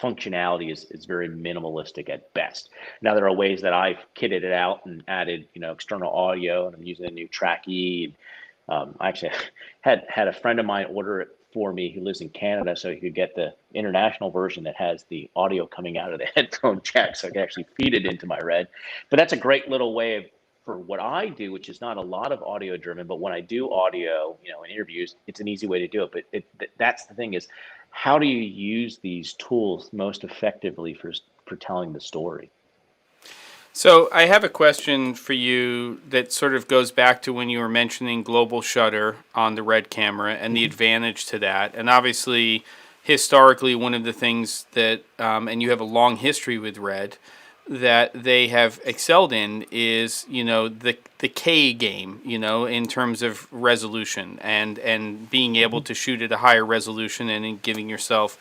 functionality is very minimalistic at best. Now, there are ways that I've kitted it out and added external audio, and I'm using a new Track E. I actually had a friend of mine order it for me who lives in Canada, so he could get the international version that has the audio coming out of the headphone jack, so I could actually feed it into my Red. But that's a great little way for what I do, which is not a lot of audio driven, but when I do audio, in interviews, it's an easy way to do it. But that's the thing, is how do you use these tools most effectively for telling the story? So I have a question for you that sort of goes back to when you were mentioning global shutter on the Red camera and the advantage to that. And obviously, historically, one of the things that, and you have a long history with Red, that they have excelled in is, the K game, in terms of resolution and being able to shoot at a higher resolution and in giving yourself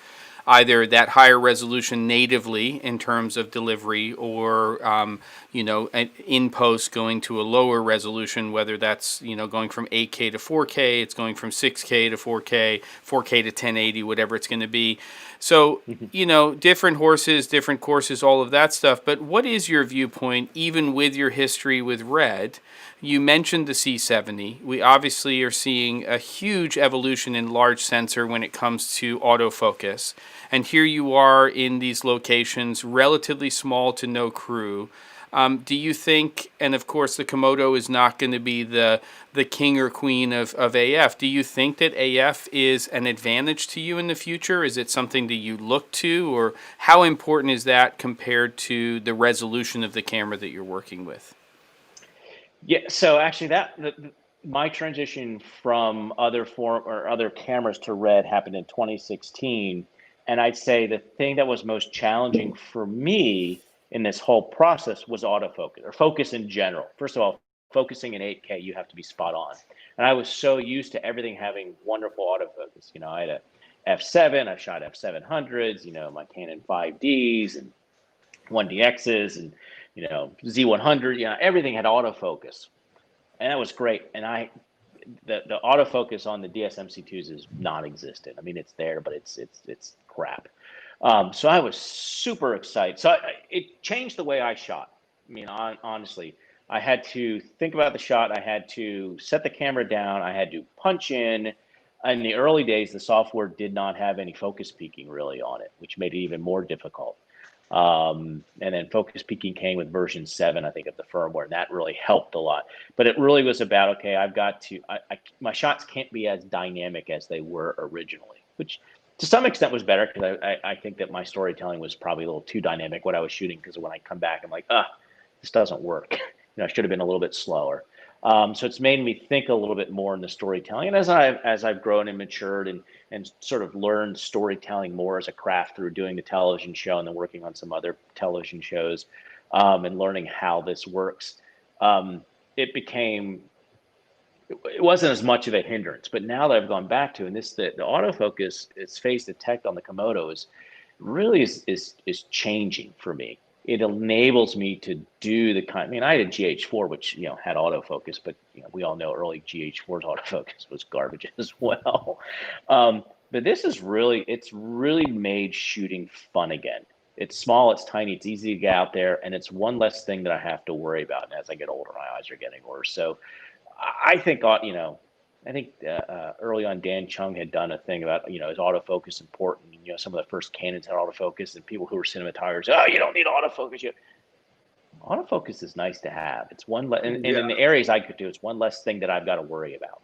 either that higher resolution natively in terms of delivery, or in post going to a lower resolution, whether that's going from 8K to 4K, it's going from 6K to 4K, 4K to 1080, whatever it's going to be. So different horses, different courses, all of that stuff. But what is your viewpoint, even with your history with Red? You mentioned the C70. We obviously are seeing a huge evolution in large sensor when it comes to autofocus. And here you are in these locations, relatively small to no crew. Do you think, and of course the Komodo is not going to be the king or queen of AF, do you think that AF is an advantage to you in the future? Is it something that you look to, or how important is that compared to the resolution of the camera that you're working with? Yeah, so actually my transition from other cameras to Red happened in 2016. And I'd say the thing that was most challenging for me in this whole process was autofocus, or focus in general. First of all, focusing in 8K, you have to be spot on. And I was so used to everything having wonderful autofocus. I had a f7, I shot f700s, my Canon 5Ds and 1DXs and, Z100, everything had autofocus. And that was great. And the autofocus on the DSM-C2s is non-existent. I mean, it's there, but it's crap. So I was super excited. So it changed the way I shot. I mean, honestly, I had to think about the shot. I had to set the camera down. I had to punch in. In the early days, the software did not have any focus peaking really on it, which made it even more difficult. And then focus peaking came with version 7, I think, of the firmware, and that really helped a lot. But it really was about, okay, I've got to, my shots can't be as dynamic as they were originally, which to some extent was better, because I think that my storytelling was probably a little too dynamic what I was shooting, because when I come back, I'm like, this doesn't work. I should have been a little bit slower. So it's made me think a little bit more in the storytelling. And as I've grown and matured and sort of learned storytelling more as a craft through doing the television show and then working on some other television shows, and learning how this works, it wasn't as much of a hindrance. But now that I've gone back to, and the autofocus, its phase detect on the Komodo is changing for me. It enables me to do the kind. I mean, I had a GH4, which had autofocus, but we all know early GH4's autofocus was garbage as well. But this is it's really made shooting fun again. It's small, it's tiny, it's easy to get out there, and it's one less thing that I have to worry about. And as I get older, my eyes are getting worse. So I think I think early on Dan Chung had done a thing about, is autofocus important? Some of the first Canons had autofocus, and people who were cinematographers, oh, you don't need autofocus. Autofocus is nice to have. It's one, and in the areas I could do, it's one less thing that I've got to worry about.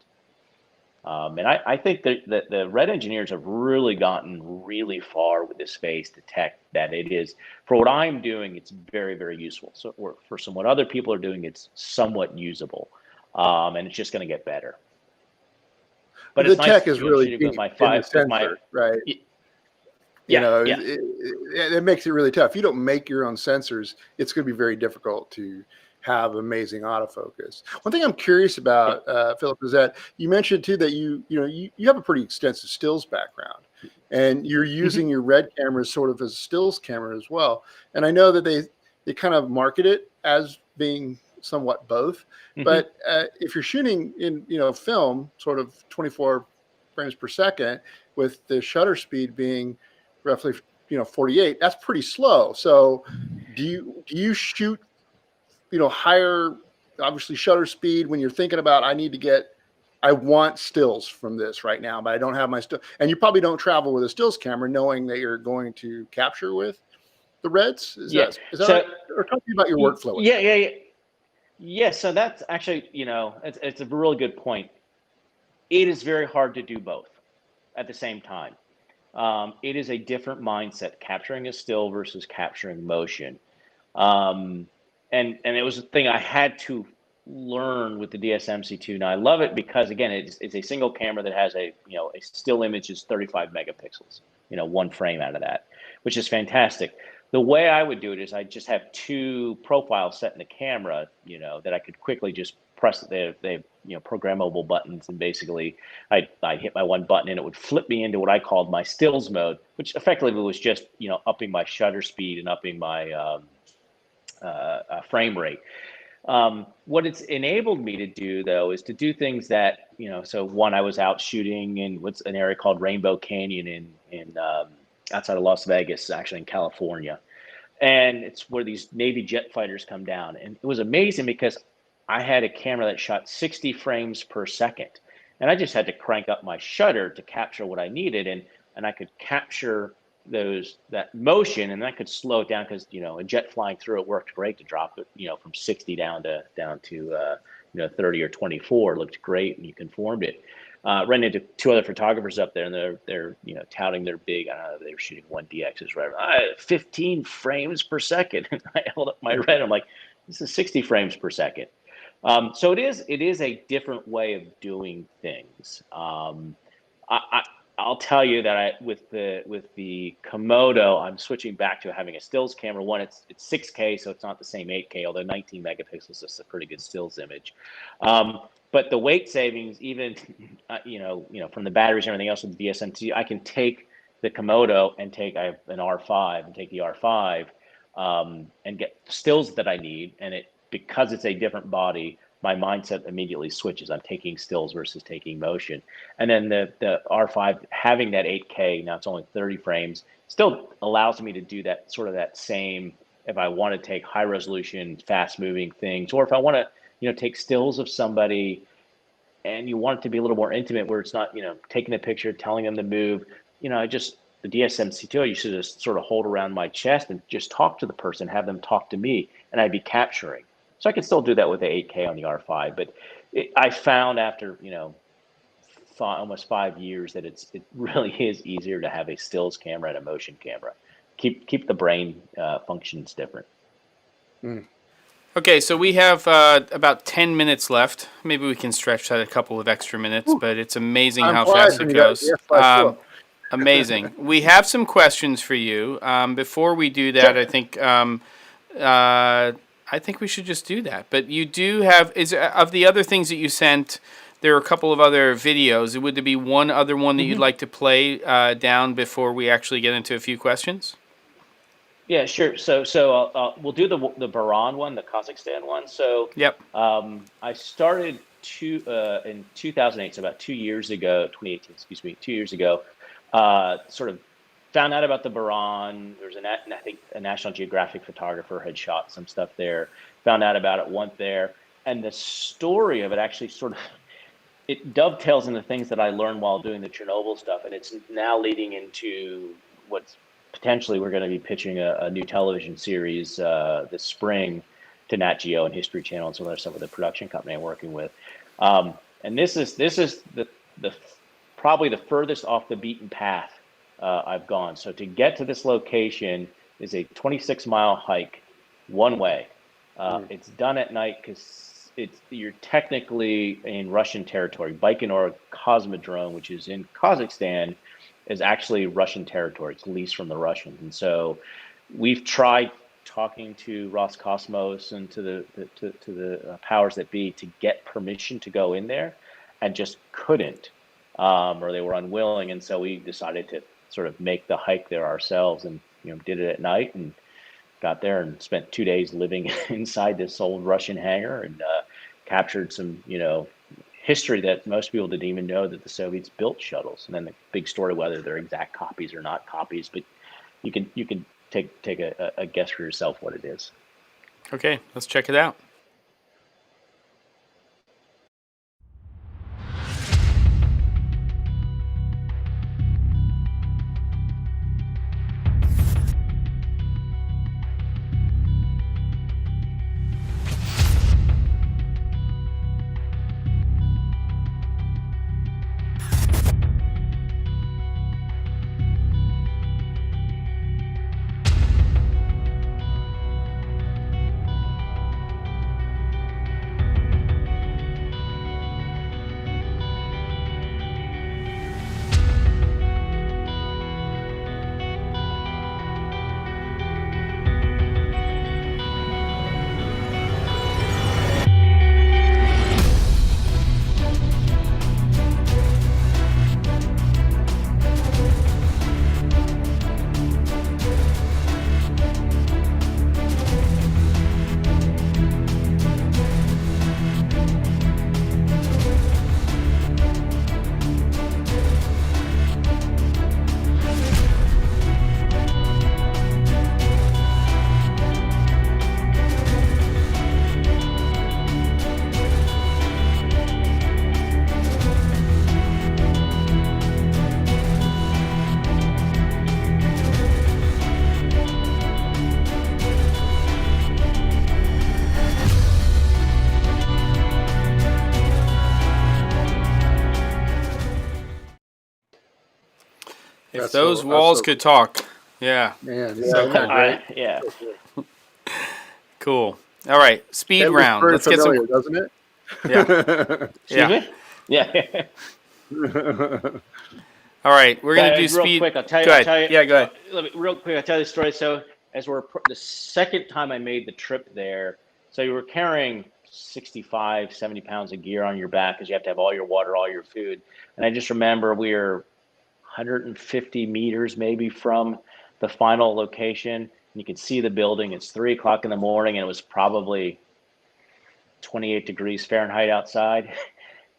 And I think that the Red engineers have really gotten really far with this phase to tech, that it is, for what I'm doing, it's very, very useful. So for some what other people are doing, it's somewhat usable, and it's just going to get better. But the tech is really shooting deep with my in the sensor, right? Yeah, It makes it really tough. If you don't make your own sensors, it's going to be very difficult to have amazing autofocus. One thing I'm curious about, Philip, is that you mentioned too that you have a pretty extensive stills background, and you're using your Red cameras sort of as a stills camera as well. And I know that they kind of market it as being somewhat both. But if you're shooting in film, sort of 24 frames per second, with the shutter speed being roughly 48, that's pretty slow. So do you shoot higher, obviously, shutter speed when you're thinking about, I want stills from this right now, but I don't have my still, and you probably don't travel with a stills camera knowing that you're going to capture with the Reds? Is that right? Or talk to me about your workflow? Yeah, so that's actually, it's a really good point. It is very hard to do both at the same time. It is a different mindset, capturing a still versus capturing motion. And it was a thing I had to learn with the DSM-C2. Now I love it because, again, it's a single camera that has a still image is 35 megapixels, one frame out of that, which is fantastic. The way I would do it is I just have two profiles set in the camera, that I could quickly just press. They programmable buttons, and basically I'd hit my one button and it would flip me into what I called my stills mode, which effectively was just upping my shutter speed and upping my frame rate. What it's enabled me to do, though, is to do things that So one, I was out shooting in what's an area called Rainbow Canyon in outside of Las Vegas, actually in California. And it's where these Navy jet fighters come down. And it was amazing because I had a camera that shot 60 frames per second. And I just had to crank up my shutter to capture what I needed. And I could capture that motion, and I could slow it down because, a jet flying through it worked great to drop it, from 60 down to 30 or 24. Looked great, and you conformed it. Ran into two other photographers up there, and they're touting their big, I don't know, they were shooting 1DXs, right? 15 frames per second. And I held up my Red. I'm like, this is 60 frames per second. So it is a different way of doing things. I'll tell you that with the Komodo, I'm switching back to having a stills camera. One, it's 6K, so it's not the same 8K, although 19 megapixels is a pretty good stills image. But the weight savings, even from the batteries and everything else with the DSM-C, I can take the Komodo and I have an R5 and take the R5 and get stills that I need. And because it's a different body, my mindset immediately switches. I'm taking stills versus taking motion. And then the R5 having that 8K, now it's only 30 frames, still allows me to do that same, if I want to take high resolution, fast moving things, or if I want to, take stills of somebody and you want it to be a little more intimate where it's not, taking a picture, telling them to move, the DSM-C2, I used to just sort of hold around my chest and just talk to the person, have them talk to me, and I'd be capturing. So I can still do that with the 8K on the R5, but I found after almost 5 years that it really is easier to have a stills camera and a motion camera. Keep the brain functions different. Okay, so we have about 10 minutes left. Maybe we can stretch that a couple of extra minutes, but it's amazing how fast it goes. Amazing. We have some questions for you. Before we do that, sure. I think we should just do that. But you do have, of the other things that you sent, there are a couple of other videos. Would there be one other one that you'd like to play down before we actually get into a few questions? Yeah, sure. So we'll do the Baran one, the Kazakhstan one. So yep. I started in 2008, so about 2 years ago, 2018, excuse me, 2 years ago, sort of found out about the Baran. There was I think a National Geographic photographer had shot some stuff there, found out about it, went there. And the story of it actually sort of it dovetails into things that I learned while doing the Chernobyl stuff, and it's now leading into what's potentially we're going to be pitching a new television series this spring to Nat Geo and History Channel and some of the production company I'm working with. And this is the probably the furthest off the beaten path I've gone. So to get to this location is a 26-mile hike one way. It's done at night because you're technically in Russian territory. Baikonur Cosmodrome, which is in Kazakhstan, is actually Russian territory. It's leased from the Russians. And so we've tried talking to Roscosmos and to the powers that be to get permission to go in there, and just couldn't, or they were unwilling. And so we decided to sort of make the hike there ourselves, and did it at night and got there and spent 2 days living inside this old Russian hangar and captured some, history that most people didn't even know, that the Soviets built shuttles. And then the big story, whether they're exact copies or not copies, but you can take a guess for yourself what it is. Okay, let's check it out. If those walls could talk. Yeah. Man, So cool. Yeah. Cool. All right. Speed round. Let's get some. Doesn't it? Yeah. Yeah. All right. We're going to do real speed. Quick, I'll tell you. Go ahead. Yeah, go ahead. Real quick, I'll tell you the story. So as the second time I made the trip there, so you were carrying 65, 70 pounds of gear on your back because you have to have all your water, all your food. And I just remember we were 150 meters maybe from the final location, and you could see the building. It's 3 o'clock in the morning, and it was probably 28 degrees Fahrenheit outside.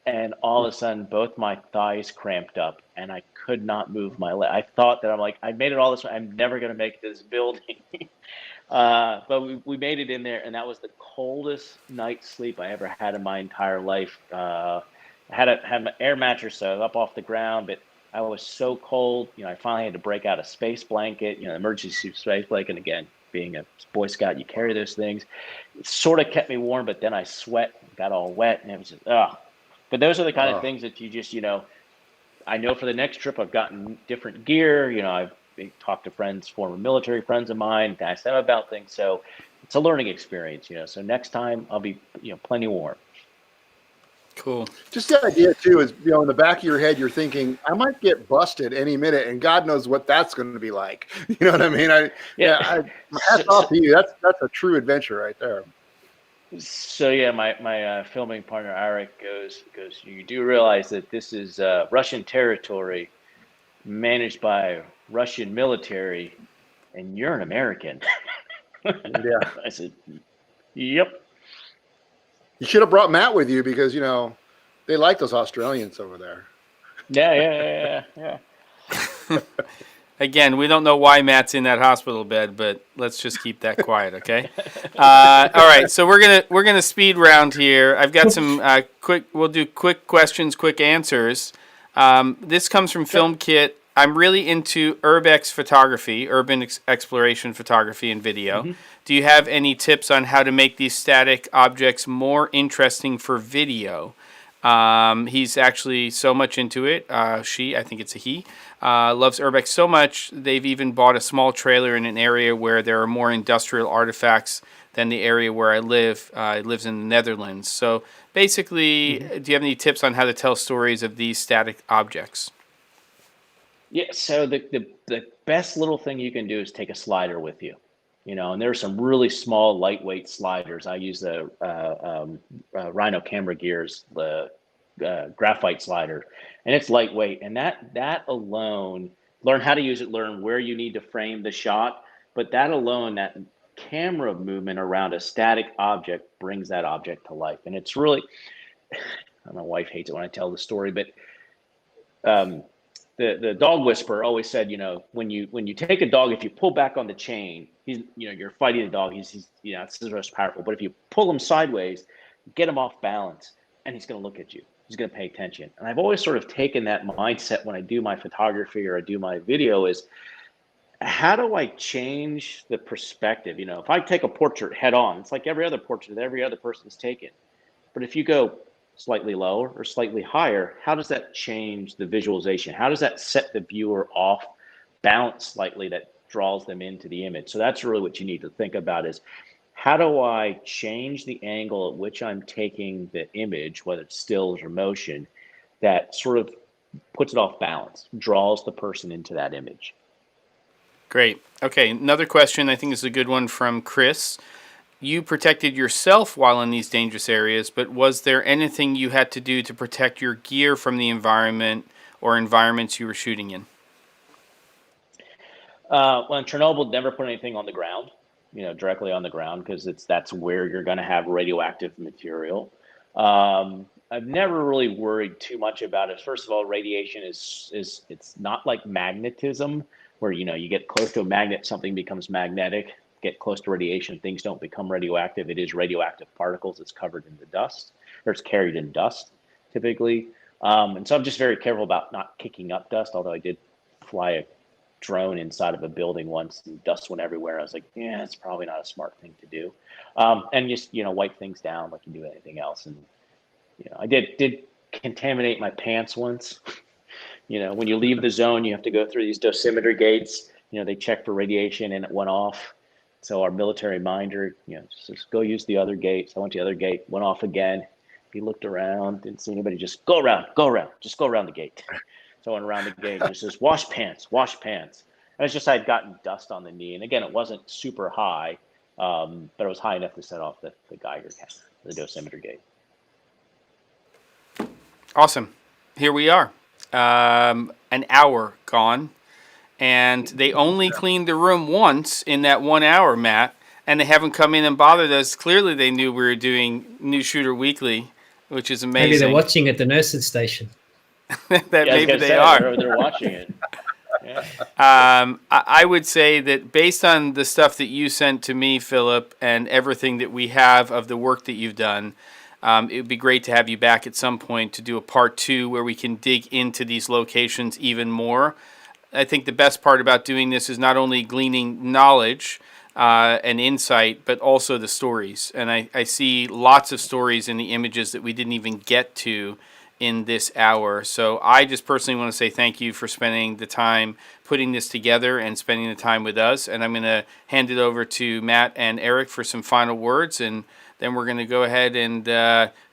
And all of a sudden, both my thighs cramped up, and I could not move my leg. I thought that I made it all this way. I'm never going to make it to this building. But we made it in there, and that was the coldest night's sleep I ever had in my entire life. I had my air mattress up off the ground, but I was so cold. I finally had to break out a space blanket, emergency space blanket. And again, being a Boy Scout, you carry those things. It sort of kept me warm, but then I got all wet, and it was just, ugh. But those are the kind of things that you just, I know for the next trip I've gotten different gear. I've talked to friends, former military friends of mine, asked them about things. So it's a learning experience, So next time I'll be, plenty warm. Cool. Just the idea too is, in the back of your head, you're thinking, I might get busted any minute, and God knows what that's going to be like. You know what I mean? Hats off to you. That's a true adventure right there. So yeah, my filming partner Erik goes. You do realize that this is Russian territory, managed by Russian military, and you're an American. Yeah. I said, yep. You should have brought Matt with you because, they like those Australians over there. Yeah. Again, we don't know why Matt's in that hospital bed, but let's just keep that quiet, okay? All right, so we're gonna speed round here. I've got some quick. We'll do quick questions, quick answers. This comes from Film Kit. I'm really into urbex photography, urban exploration photography and video. Mm-hmm. Do you have any tips on how to make these static objects more interesting for video? He's actually so much into it. She, I think it's a he, loves urbex so much they've even bought a small trailer in an area where there are more industrial artifacts than the area where I live. It lives in the Netherlands. So basically, do you have any tips on how to tell stories of these static objects? Yeah, so the best little thing you can do is take a slider with you, and there's some really small, lightweight sliders. I use the Rhino Camera Gear's the graphite slider, and it's lightweight. And that alone, learn how to use it, learn where you need to frame the shot. But that alone, that camera movement around a static object brings that object to life. And it's really, my wife hates it when I tell the story, but the dog whisperer always said, when you take a dog, if you pull back on the chain, you're fighting the dog. He's it's the most powerful. But if you pull him sideways, get him off balance, and he's going to look at you. He's going to pay attention. And I've always sort of taken that mindset when I do my photography or I do my video is, how do I change the perspective? If I take a portrait head on, it's like every other portrait that every other person's taken. But if you go slightly lower or slightly higher, how does that change the visualization? How does that set the viewer off balance slightly that draws them into the image? So that's really what you need to think about is, how do I change the angle at which I'm taking the image, whether it's stills or motion, that sort of puts it off balance, draws the person into that image? Great. Okay, another question I think is a good one from Chris. You protected yourself while in these dangerous areas, but was there anything you had to do to protect your gear from the environment or environments you were shooting in? Well, in Chernobyl, never put anything on the ground, directly on the ground, because that's where you're going to have radioactive material. I've never really worried too much about it. First of all, radiation is it's not like magnetism, where you get close to a magnet, something becomes magnetic. Get close to radiation, things don't become radioactive. It is radioactive particles. It's covered in the dust, or it's carried in dust, typically. And so I'm just very careful about not kicking up dust, although I did fly a drone inside of a building once and dust went everywhere. I was like, yeah, it's probably not a smart thing to do. And just, wipe things down like you do anything else. And, I did contaminate my pants once. When you leave the zone, you have to go through these dosimeter gates. They check for radiation and it went off. So our military minder, just go use the other gate. So I went to the other gate, went off again. He looked around, didn't see anybody, just go around, just go around the gate. So I went around the gate, and it says, wash pants. And it's just I'd gotten dust on the knee. And again, it wasn't super high, but it was high enough to set off the Geiger count, the dosimeter gate. Awesome. Here we are. An hour gone. And they only cleaned the room once in that 1 hour, Matt, and they haven't come in and bothered us. Clearly, they knew we were doing Newsshooter Weekly, which is amazing. Maybe they're watching at the nurses' station. Maybe they are. They're watching it. Yeah. I would say that based on the stuff that you sent to me, Philip, and everything that we have of the work that you've done, it would be great to have you back at some point to do a part 2 where we can dig into these locations even more. I think the best part about doing this is not only gleaning knowledge and insight, but also the stories. And I see lots of stories in the images that we didn't even get to in this hour. So I just personally want to say thank you for spending the time putting this together and spending the time with us. And I'm going to hand it over to Matt and Erik for some final words. And then we're going to go ahead and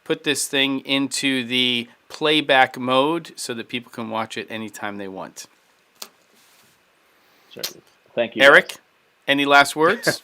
put this thing into the playback mode so that people can watch it anytime they want. Certainly. Thank you, Erik. Any last words?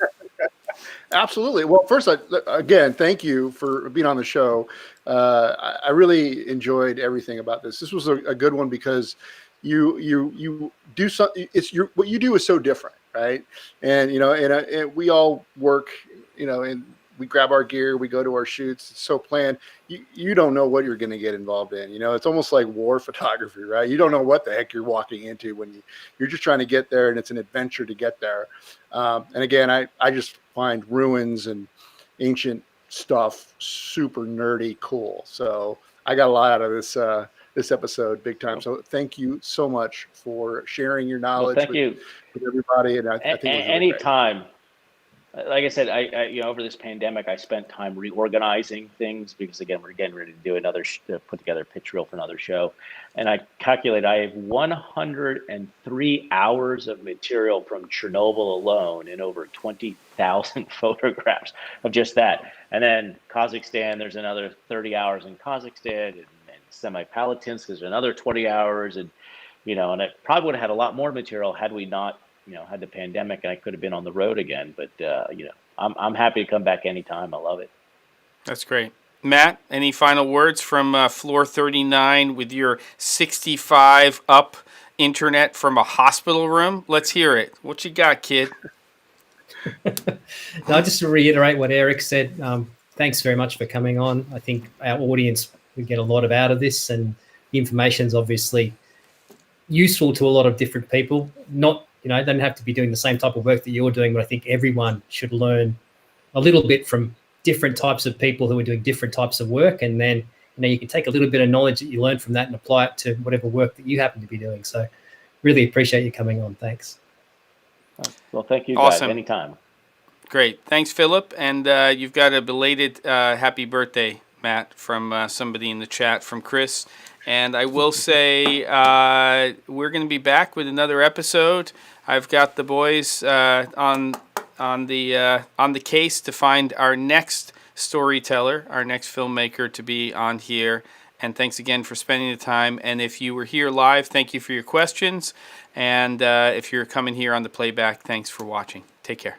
Absolutely. Well, first, again, thank you for being on the show. I really enjoyed everything about this. This was a good one because you do something. What you do is so different, right? And and we all work, in we grab our gear, we go to our shoots. It's so planned. You don't know what you're going to get involved in. It's almost like war photography, right? You don't know what the heck you're walking into when you're just trying to get there, and it's an adventure to get there. And again, I just find ruins and ancient stuff super nerdy cool. So I got a lot out of this episode, big time. So thank you so much for sharing your knowledge with everybody. And I think it was really anytime. Like I said, I over this pandemic, I spent time reorganizing things because, again, we're getting ready to do another put together a pitch reel for another show, and I calculate I have 103 hours of material from Chernobyl alone and over 20,000 photographs of just that. And then Kazakhstan, there's another 30 hours in Kazakhstan, and Semipalatinsk, there's another 20 hours, and and I probably would have had a lot more material had we not had the pandemic, and I could have been on the road again. But I'm happy to come back anytime. I love it. That's great. Matt, any final words from floor 39 with your 65 up internet from a hospital room? Let's hear it. What you got, kid? No, just to reiterate what Erik said, thanks very much for coming on. I think our audience would get a lot out of this, and the information is obviously useful to a lot of different people. Not they don't have to be doing the same type of work that you're doing, but I think everyone should learn a little bit from different types of people who are doing different types of work, and then you can take a little bit of knowledge that you learn from that and apply it to whatever work that you happen to be doing. So really appreciate you coming on. Thanks. Well, thank you Awesome. guys. Anytime. Great. Thanks, Philip. And you've got a belated happy birthday, Matt, from somebody in the chat, from Chris. And I will say we're going to be back with another episode. I've got the boys on the case to find our next storyteller, our next filmmaker to be on here. And thanks again for spending the time. And if you were here live, thank you for your questions. And if you're coming here on the playback, thanks for watching. Take care.